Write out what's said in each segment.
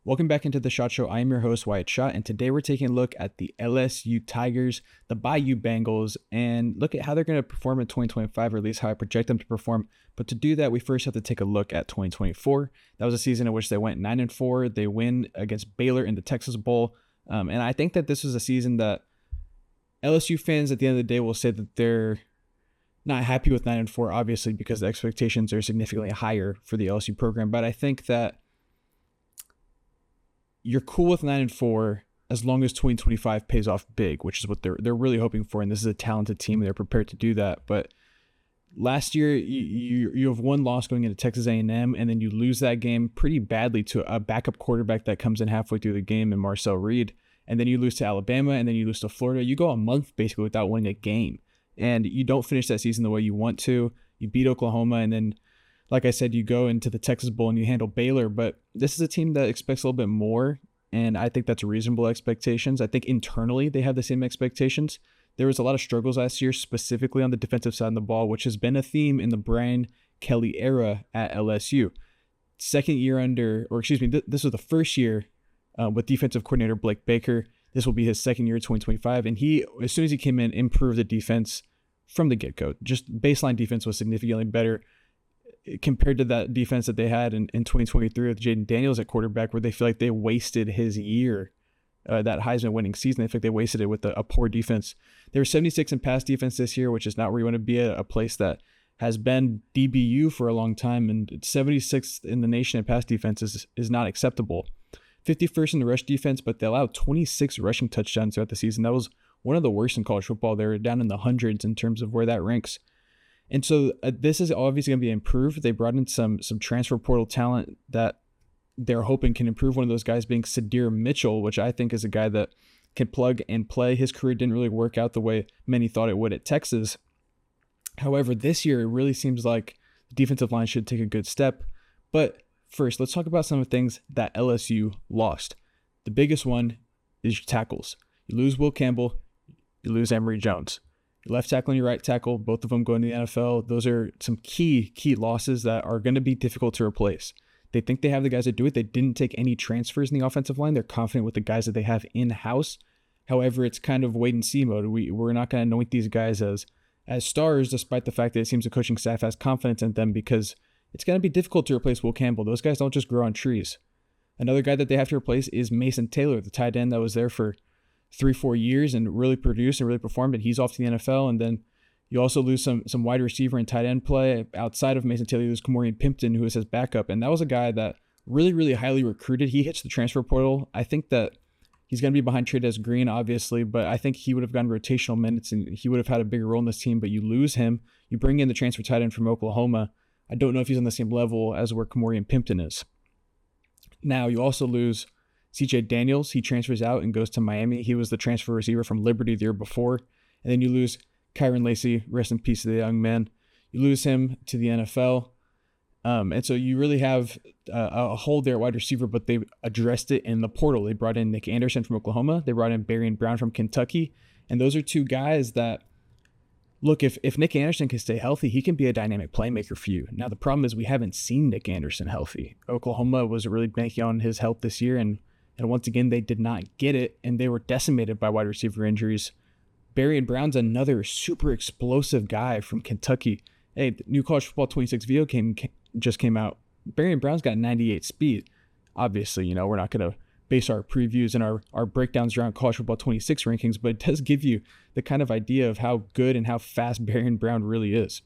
Welcome back into the Shot Show. I am your host, Wyatt Shot, and today we're taking a look at the LSU Tigers, the Bayou Bengals, and look at how they're going to perform in 2025, or at least how I project them to perform. But to do that, we first have to take a look at 2024. That was a season in which they went 9-4. They win against Baylor in the Texas Bowl, and I think that this was a season that LSU fans at the end of the day will say that they're not happy with 9-4, obviously, because the expectations are significantly higher for the LSU program. But I think that you're cool with 9-4 as long as 2025 pays off big, which is what they're really hoping for. And this is a talented team, and they're prepared to do that. But last year, you have one loss going into Texas A&M, and then you lose that game pretty badly to a backup quarterback that comes in halfway through the game in Marcel Reed. And then you lose to Alabama, and then you lose to Florida. You go a month basically without winning a game, and you don't finish that season the way you want to. You beat Oklahoma, and then, like I said, you go into the Texas Bowl and you handle Baylor. But this is a team that expects a little bit more, and I think that's reasonable expectations. I think internally they have the same expectations. There was a lot of struggles last year, specifically on the defensive side of the ball, which has been a theme in the Brian Kelly era at LSU. Second year under, or excuse me, this was the first year with defensive coordinator Blake Baker. This will be his second year, 2025, and he, as soon as he came in, improved the defense from the get-go. Just baseline defense was significantly better compared to that defense that they had in 2023 with Jaden Daniels at quarterback, where they feel like they wasted his year, that Heisman winning season. They feel like they wasted it with a poor defense. They were 76 in pass defense this year, which is not where you want to be at, a place that has been DBU for a long time, and 76th in the nation in pass defense is not acceptable. 51st in the rush defense, but they allowed 26 rushing touchdowns throughout the season. That was one of the worst in college football. They're down in the hundreds in terms of where that ranks. And so this is obviously going to be improved. They brought in some transfer portal talent that they're hoping can improve. One of those guys being Sadir Mitchell, which I think is a guy that can plug and play. His career didn't really work out the way many thought it would at Texas. However, this year it really seems like the defensive line should take a good step. But first, let's talk about some of the things that LSU lost. The biggest one is your tackles. You lose Will Campbell, you lose Emory Jones. Your left tackle and your right tackle, both of them going to the NFL. Those are some key losses that are going to be difficult to replace. They think they have the guys that do it. They didn't take any transfers in the offensive line. They're confident with the guys that they have in-house. However, it's kind of wait and see mode. We're not going to anoint these guys as stars, despite the fact that it seems the coaching staff has confidence in them, because it's going to be difficult to replace Will Campbell. Those guys don't just grow on trees. Another guy that they have to replace is Mason Taylor, the tight end that was there for 3-4 years and really produced and really performed, and he's off to the NFL. And then you also lose some wide receiver and tight end play. Outside of Mason Taylor, you lose Kamorian Pimpton, who is his backup, and that was a guy that really highly recruited. He hits the transfer portal. I think that he's going to be behind Trey'Dez Green, obviously, but I think he would have gotten rotational minutes and he would have had a bigger role in this team. But you lose him. You bring in the transfer tight end from Oklahoma. I don't know if he's on the same level as where Kamorian Pimpton is. Now, you also lose CJ Daniels. He transfers out and goes to Miami. He was the transfer receiver from Liberty the year before. And then you lose Kyron Lacey. Rest in peace to the young man. You lose him to the NFL. And so you really have a hole there at wide receiver, but they addressed it in the portal. They brought in Nick Anderson from Oklahoma. They brought in Barrion Brown from Kentucky. And those are two guys that, look, if Nick Anderson can stay healthy, he can be a dynamic playmaker for you. Now, the problem is we haven't seen Nick Anderson healthy. Oklahoma was really banking on his health this year, and once again, they did not get it, and they were decimated by wide receiver injuries. Barrion Brown's another super explosive guy from Kentucky. Hey, the new College Football 26 video just came out. Barrion Brown's got 98 speed. Obviously, we're not going to base our previews and our breakdowns around College Football 26 rankings, but it does give you the kind of idea of how good and how fast Barrion Brown really is.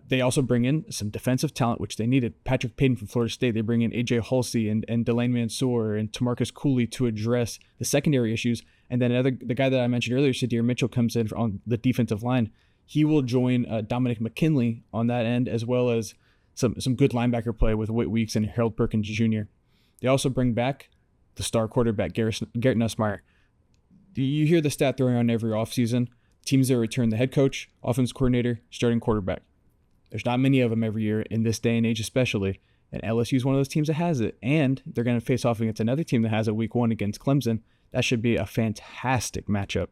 They also bring in some defensive talent, which they needed. Patrick Payton from Florida State. They bring in AJ Halsey and Delane Mansour and Tamarcus Cooley to address the secondary issues. And then the guy that I mentioned earlier, Sadir Mitchell, comes in on the defensive line. He will join Dominic McKinley on that end, as well as some good linebacker play with Whit Weeks and Harold Perkins Jr. They also bring back the star quarterback, Garrett Nussmeier. You hear the stat throwing on every offseason. Teams that return the head coach, offense coordinator, starting quarterback. There's not many of them every year in this day and age especially, and LSU is one of those teams that has it, and they're going to face off against another team that has it week 1 against Clemson. That should be a fantastic matchup.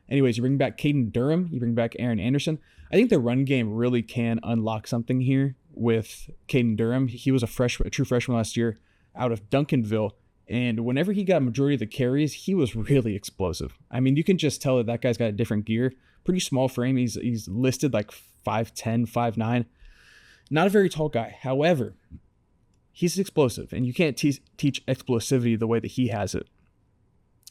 Anyways, you bring back Caden Durham, you bring back Aaron Anderson. I think the run game really can unlock something here with Caden Durham. He was a true freshman last year. out of Duncanville. And whenever he got a majority of the carries, he was really explosive. I mean, you can just tell that guy's got a different gear. Pretty small frame. He's listed like 5'10", 5'9". Not a very tall guy. However, he's explosive, and you can't teach explosivity the way that he has it.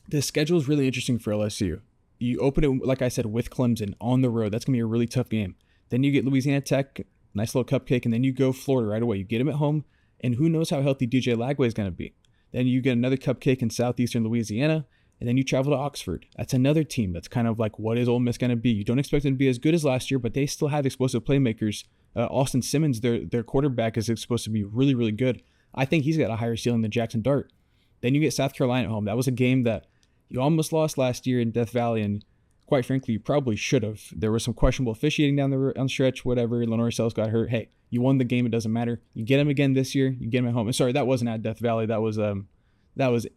The schedule is really interesting for LSU. You open it, like I said, with Clemson on the road. That's going to be a really tough game. Then you get Louisiana Tech, nice little cupcake, and then you go Florida right away. You get him at home, and who knows how healthy DJ Lagway is going to be. Then you get another cupcake in southeastern Louisiana, and then you travel to Oxford. That's another team that's kind of like, what is Ole Miss going to be? You don't expect them to be as good as last year, but they still have explosive playmakers. Austin Simmons, their quarterback, is supposed to be really, really good. I think he's got a higher ceiling than Jackson Dart. Then you get South Carolina at home. That was a game that you almost lost last year in Death Valley, and quite frankly, you probably should have. There was some questionable officiating down the stretch, whatever. Lenore Sells got hurt. Hey, you won the game. It doesn't matter. You get him again this year. You get him at home. Sorry, that wasn't at Death Valley. That was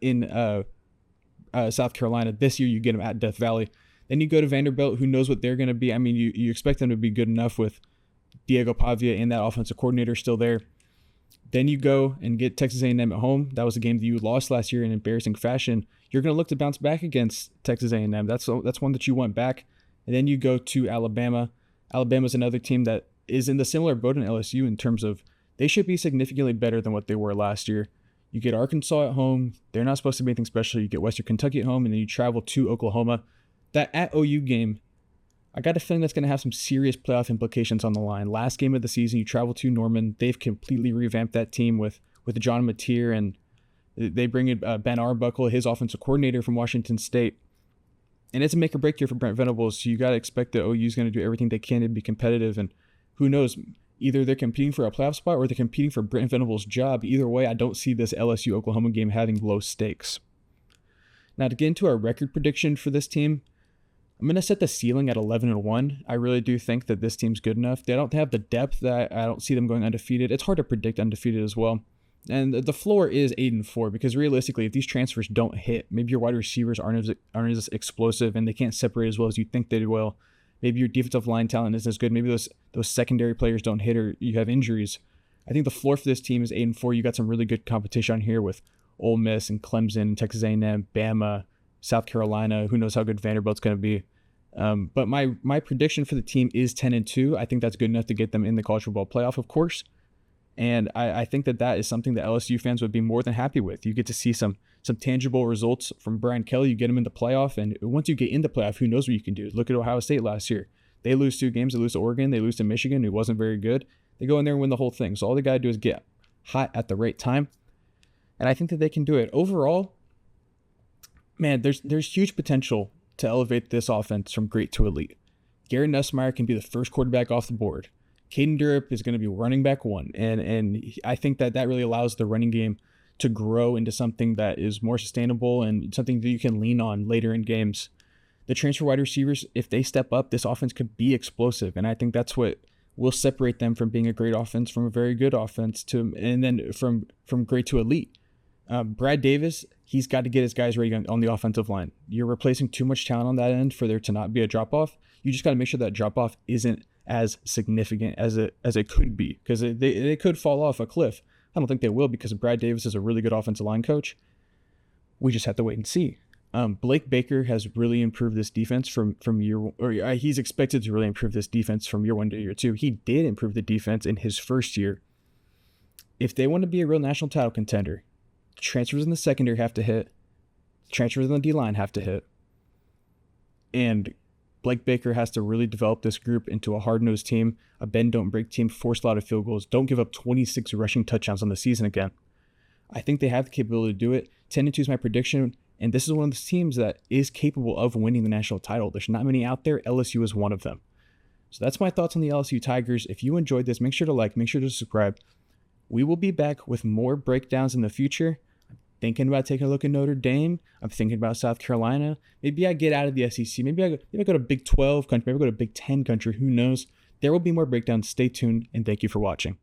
in South Carolina. This year, you get him at Death Valley. Then you go to Vanderbilt, who knows what they're going to be. I mean, you expect them to be good enough with Diego Pavia and that offensive coordinator still there. Then you go and get Texas A&M at home. That was a game that you lost last year in embarrassing fashion. You're going to look to bounce back against Texas A&M. That's one that you want back. And then you go to Alabama. Alabama's another team that is in the similar boat in LSU in terms of they should be significantly better than what they were last year. You get Arkansas at home. They're not supposed to be anything special. You get Western Kentucky at home, and then you travel to Oklahoma. That at OU game, I got a feeling that's going to have some serious playoff implications on the line. Last game of the season, you travel to Norman. They've completely revamped that team with John Mateer, and they bring in Ben Arbuckle, his offensive coordinator from Washington State. And it's a make or break year for Brent Venables, so you got to expect that OU is going to do everything they can to be competitive. And who knows, either they're competing for a playoff spot or they're competing for Brent Venables' job. Either way, I don't see this LSU-Oklahoma game having low stakes. Now, to get into our record prediction for this team, I'm going to set the ceiling at 11-1. I really do think that this team's good enough. They don't have the depth that I don't see them going undefeated. It's hard to predict undefeated as well. And the floor is 8-4 because realistically, if these transfers don't hit, maybe your wide receivers aren't as explosive and they can't separate as well as you think they will. Maybe your defensive line talent isn't as good. Maybe those secondary players don't hit or you have injuries. I think the floor for this team is 8-4. You got some really good competition here with Ole Miss and Clemson and Texas A&M, Bama, South Carolina. Who knows how good Vanderbilt's going to be. But my prediction for the team is 10-2. I think that's good enough to get them in the college football playoff, of course. And I think that is something that LSU fans would be more than happy with. You get to see some tangible results from Brian Kelly. You get him in the playoff, and once you get in the playoff, who knows what you can do? Look at Ohio State last year. They lose 2 games. They lose to Oregon. They lose to Michigan, who wasn't very good. They go in there and win the whole thing. So all they got to do is get hot at the right time. And I think that they can do it. Overall, man, there's huge potential to elevate this offense from great to elite. Garrett Nussmeier can be the first quarterback off the board. Caden Durrip is going to be running back 1. And I think that really allows the running game to grow into something that is more sustainable and something that you can lean on later in games. The transfer wide receivers, if they step up, this offense could be explosive. And I think that's what will separate them from being a great offense from a very good offense and then from great to elite. Brad Davis, he's got to get his guys ready on the offensive line. You're replacing too much talent on that end for there to not be a drop-off. You just got to make sure that drop-off isn't as significant as it could be, because they could fall off a cliff. I don't think they will, because Brad Davis is a really good offensive line coach. We just have to wait and see. Blake Baker has really improved this defense from year one, or he's expected to really improve this defense from year 1 to year 2. He did improve the defense in his first year. If they want to be a real national title contender, transfers in the secondary have to hit. Transfers in the D-line have to hit. And Blake Baker has to really develop this group into a hard-nosed team, a bend-don't-break team, force a lot of field goals, don't give up 26 rushing touchdowns on the season again. I think they have the capability to do it. 10-2 is my prediction, and this is one of the teams that is capable of winning the national title. There's not many out there. LSU is one of them. So that's my thoughts on the LSU Tigers. If you enjoyed this, make sure to like, make sure to subscribe. We will be back with more breakdowns in the future. Thinking about taking a look at Notre Dame. I'm thinking about South Carolina. Maybe I get out of the SEC. Maybe I go to Big 12 country. Maybe I go to Big 10 country. Who knows? There will be more breakdowns. Stay tuned, and thank you for watching.